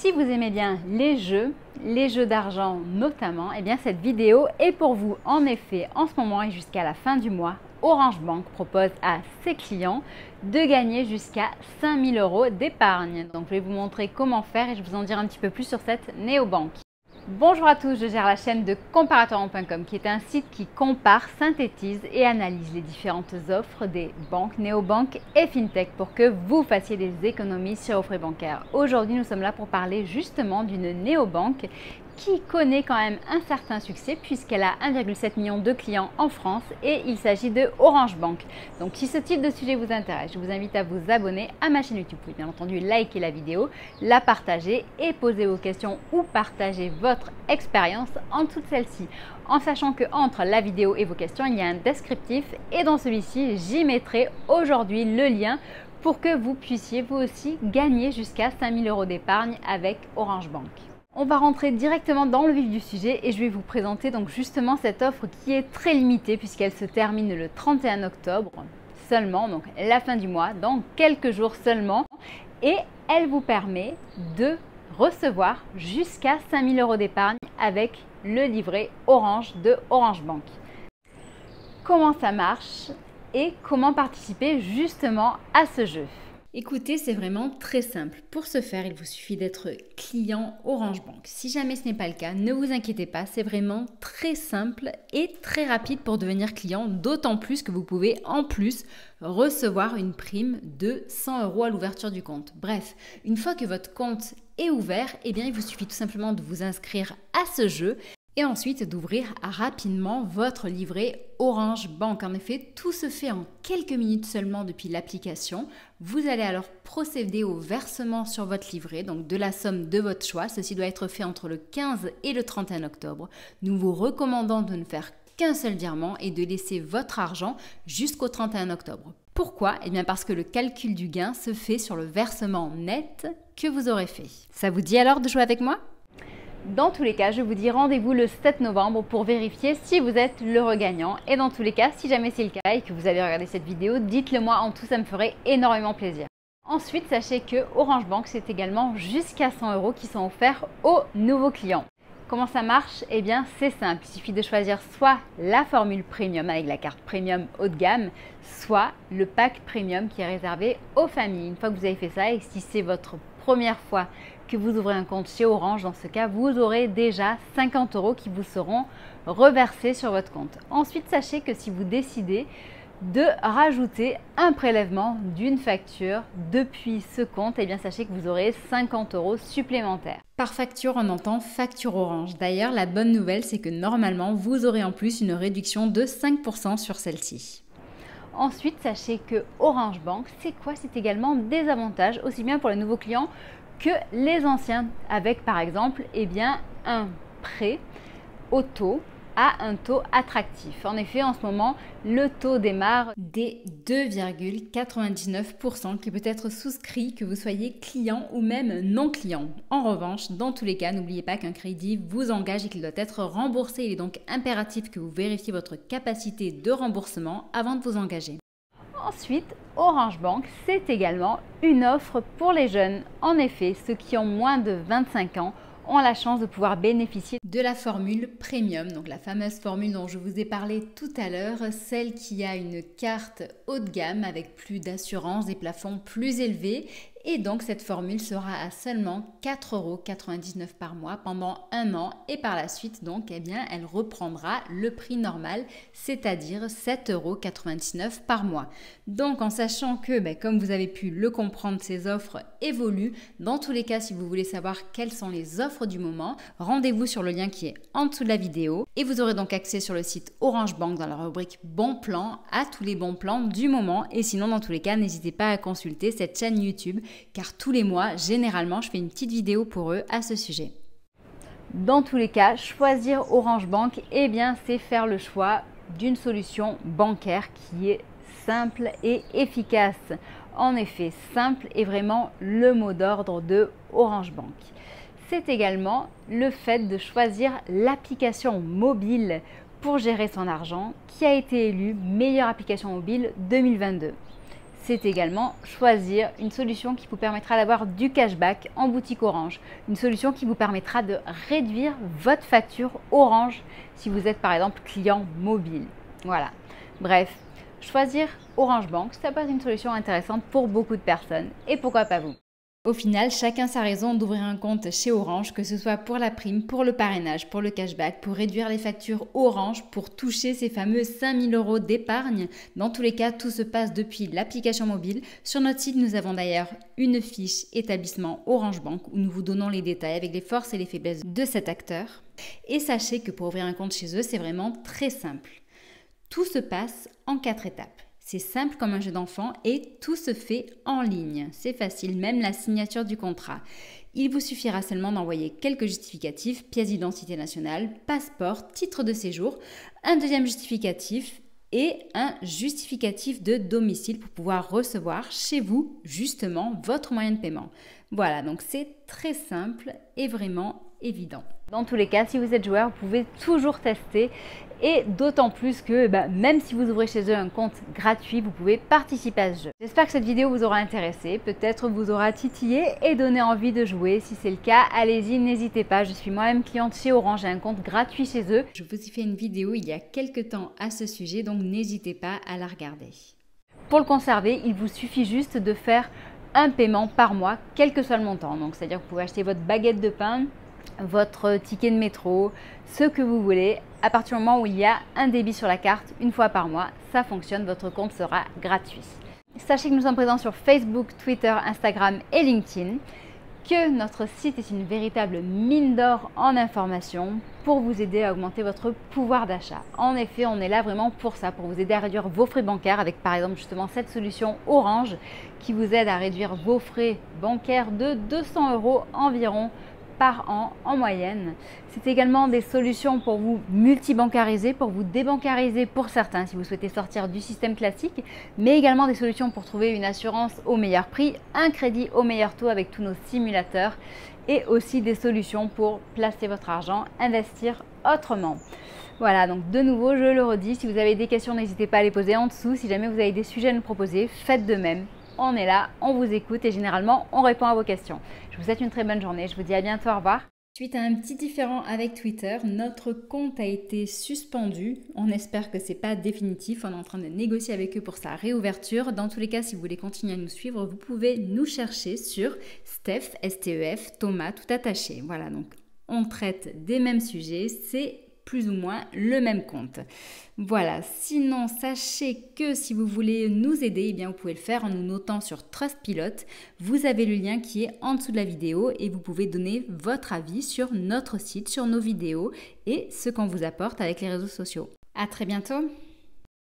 Si vous aimez bien les jeux d'argent notamment, eh bien cette vidéo est pour vous. En effet, en ce moment et jusqu'à la fin du mois, Orange Bank propose à ses clients de gagner jusqu'à 5 000 € d'épargne. Donc je vais vous montrer comment faire et je vais vous en dire un petit peu plus sur cette néobanque. Bonjour à tous, je gère la chaîne de comparatorrent.com qui est un site qui compare, synthétise et analyse les différentes offres des banques, néobanques et fintech pour que vous fassiez des économies sur vos frais bancaires. Aujourd'hui, nous sommes là pour parler justement d'une néobanque qui connaît quand même un certain succès puisqu'elle a 1,7 million de clients en France et il s'agit de Orange Bank. Donc si ce type de sujet vous intéresse, je vous invite à vous abonner à ma chaîne YouTube. Vous pouvez bien entendu liker la vidéo, la partager et poser vos questions ou partager votre expérience en dessous de celle-ci. En sachant que entre la vidéo et vos questions, il y a un descriptif et dans celui-ci, j'y mettrai aujourd'hui le lien pour que vous puissiez vous aussi gagner jusqu'à 5 000 € d'épargne avec Orange Bank. On va rentrer directement dans le vif du sujet et je vais vous présenter donc justement cette offre qui est très limitée puisqu'elle se termine le 31 octobre seulement, donc la fin du mois, dans quelques jours seulement, et elle vous permet de recevoir jusqu'à 5 000 € d'épargne avec le livret Orange de Orange Bank. Comment ça marche et comment participer justement à ce jeu? Écoutez, c'est vraiment très simple. Pour ce faire, il vous suffit d'être client Orange Bank. Si jamais ce n'est pas le cas, ne vous inquiétez pas, c'est vraiment très simple et très rapide pour devenir client, d'autant plus que vous pouvez en plus recevoir une prime de 100 € à l'ouverture du compte. Bref, une fois que votre compte est ouvert, eh bien, il vous suffit tout simplement de vous inscrire à ce jeu et ensuite d'ouvrir rapidement votre livret Orange Bank. En effet, tout se fait en quelques minutes seulement depuis l'application. Vous allez alors procéder au versement sur votre livret, donc de la somme de votre choix. Ceci doit être fait entre le 15 et le 31 octobre. Nous vous recommandons de ne faire qu'un seul virement et de laisser votre argent jusqu'au 31 octobre. Pourquoi? Eh bien parce que le calcul du gain se fait sur le versement net que vous aurez fait. Ça vous dit alors de jouer avec moi? Dans tous les cas, je vous dis rendez-vous le 7 novembre pour vérifier si vous êtes l'heureux gagnant. Et dans tous les cas, si jamais c'est le cas et que vous avez regardé cette vidéo, dites-le moi en tout, ça me ferait énormément plaisir. Ensuite, sachez que Orange Bank, c'est également jusqu'à 100 € qui sont offerts aux nouveaux clients. Comment ça marche? Eh bien, c'est simple. Il suffit de choisir soit la formule premium avec la carte premium haut de gamme, soit le pack premium qui est réservé aux familles. Une fois que vous avez fait ça et si c'est votre première fois que vous ouvrez un compte chez Orange, dans ce cas, vous aurez déjà 50 € qui vous seront reversés sur votre compte. Ensuite, sachez que si vous décidez de rajouter un prélèvement d'une facture depuis ce compte, eh bien sachez que vous aurez 50 € supplémentaires. Par facture, on entend facture Orange. D'ailleurs, la bonne nouvelle, c'est que normalement, vous aurez en plus une réduction de 5% sur celle-ci. Ensuite, sachez que Orange Bank, c'est quoi? C'est également des avantages, aussi bien pour les nouveaux clients que les anciens, avec par exemple eh bien, un prêt auto à un taux attractif. En effet, en ce moment, le taux démarre des 2,99% qui peut être souscrit que vous soyez client ou même non client. En revanche, dans tous les cas, n'oubliez pas qu'un crédit vous engage et qu'il doit être remboursé. Il est donc impératif que vous vérifiez votre capacité de remboursement avant de vous engager. Ensuite, Orange Bank, c'est également une offre pour les jeunes. En effet, ceux qui ont moins de 25 ans ont la chance de pouvoir bénéficier de la formule premium, donc la fameuse formule dont je vous ai parlé tout à l'heure, celle qui a une carte haut de gamme avec plus d'assurance, des plafonds plus élevés. Et donc cette formule sera à seulement 4,99 € par mois pendant un an et par la suite donc eh bien, elle reprendra le prix normal, c'est-à-dire 7,99 € par mois. Donc en sachant que comme vous avez pu le comprendre, ces offres évoluent. Dans tous les cas, si vous voulez savoir quelles sont les offres du moment, rendez-vous sur le lien qui est en dessous de la vidéo et vous aurez donc accès sur le site Orange Bank dans la rubrique bons plans à tous les bons plans du moment. Et sinon dans tous les cas, n'hésitez pas à consulter cette chaîne YouTube car tous les mois, généralement, je fais une petite vidéo pour eux à ce sujet. Dans tous les cas, choisir Orange Bank, eh bien, c'est faire le choix d'une solution bancaire qui est simple et efficace. En effet, simple est vraiment le mot d'ordre de Orange Bank. C'est également le fait de choisir l'application mobile pour gérer son argent qui a été élue meilleure application mobile 2022. c'est également choisir une solution qui vous permettra d'avoir du cashback en boutique Orange. Une solution qui vous permettra de réduire votre facture Orange si vous êtes par exemple client mobile. Voilà. Bref, choisir Orange Bank, ça peut être une solution intéressante pour beaucoup de personnes. Et pourquoi pas vous? Au final, chacun sa raison d'ouvrir un compte chez Orange, que ce soit pour la prime, pour le parrainage, pour le cashback, pour réduire les factures Orange, pour toucher ces fameux 5 000 € d'épargne. Dans tous les cas, tout se passe depuis l'application mobile. Sur notre site, nous avons d'ailleurs une fiche établissement Orange Bank où nous vous donnons les détails avec les forces et les faiblesses de cet acteur. Et sachez que pour ouvrir un compte chez eux, c'est vraiment très simple. Tout se passe en 4 étapes. C'est simple comme un jeu d'enfant et tout se fait en ligne. C'est facile, même la signature du contrat. Il vous suffira seulement d'envoyer quelques justificatifs, pièce d'identité nationale, passeport, titre de séjour, un deuxième justificatif et un justificatif de domicile pour pouvoir recevoir chez vous justement votre moyen de paiement. Voilà, donc c'est très simple et vraiment évident. Dans tous les cas, si vous êtes joueur, vous pouvez toujours tester et d'autant plus que même si vous ouvrez chez eux un compte gratuit, vous pouvez participer à ce jeu. J'espère que cette vidéo vous aura intéressé, peut-être vous aura titillé et donné envie de jouer. Si c'est le cas, allez-y, n'hésitez pas. Je suis moi-même cliente chez Orange, j'ai un compte gratuit chez eux. Je vous ai fait une vidéo il y a quelques temps à ce sujet, donc n'hésitez pas à la regarder. Pour le conserver, il vous suffit juste de faire un paiement par mois, quel que soit le montant. Donc c'est-à-dire que vous pouvez acheter votre baguette de pain, votre ticket de métro, ce que vous voulez. À partir du moment où il y a un débit sur la carte, une fois par mois, ça fonctionne, votre compte sera gratuit. Sachez que nous sommes présents sur Facebook, Twitter, Instagram et LinkedIn, que notre site est une véritable mine d'or en informations pour vous aider à augmenter votre pouvoir d'achat. En effet, on est là vraiment pour ça, pour vous aider à réduire vos frais bancaires avec par exemple justement cette solution Orange qui vous aide à réduire vos frais bancaires de 200 € environ par an en moyenne. C'est également des solutions pour vous multibancariser, pour vous débancariser pour certains si vous souhaitez sortir du système classique, mais également des solutions pour trouver une assurance au meilleur prix, un crédit au meilleur taux avec tous nos simulateurs et aussi des solutions pour placer votre argent, investir autrement. Voilà, donc de nouveau, je le redis, si vous avez des questions, n'hésitez pas à les poser en dessous. Si jamais vous avez des sujets à nous proposer, faites de même. On est là, on vous écoute et généralement, on répond à vos questions. Je vous souhaite une très bonne journée. Je vous dis à bientôt. Au revoir. Suite à un petit différend avec Twitter, notre compte a été suspendu. On espère que c'est pas définitif. On est en train de négocier avec eux pour sa réouverture. Dans tous les cas, si vous voulez continuer à nous suivre, vous pouvez nous chercher sur Steph, S-T-E-F, Thomas, tout attaché. Voilà, donc on traite des mêmes sujets. C'est plus ou moins le même compte. Voilà, sinon sachez que si vous voulez nous aider, eh bien vous pouvez le faire en nous notant sur Trustpilot. Vous avez le lien qui est en dessous de la vidéo et vous pouvez donner votre avis sur notre site, sur nos vidéos et ce qu'on vous apporte avec les réseaux sociaux. À très bientôt.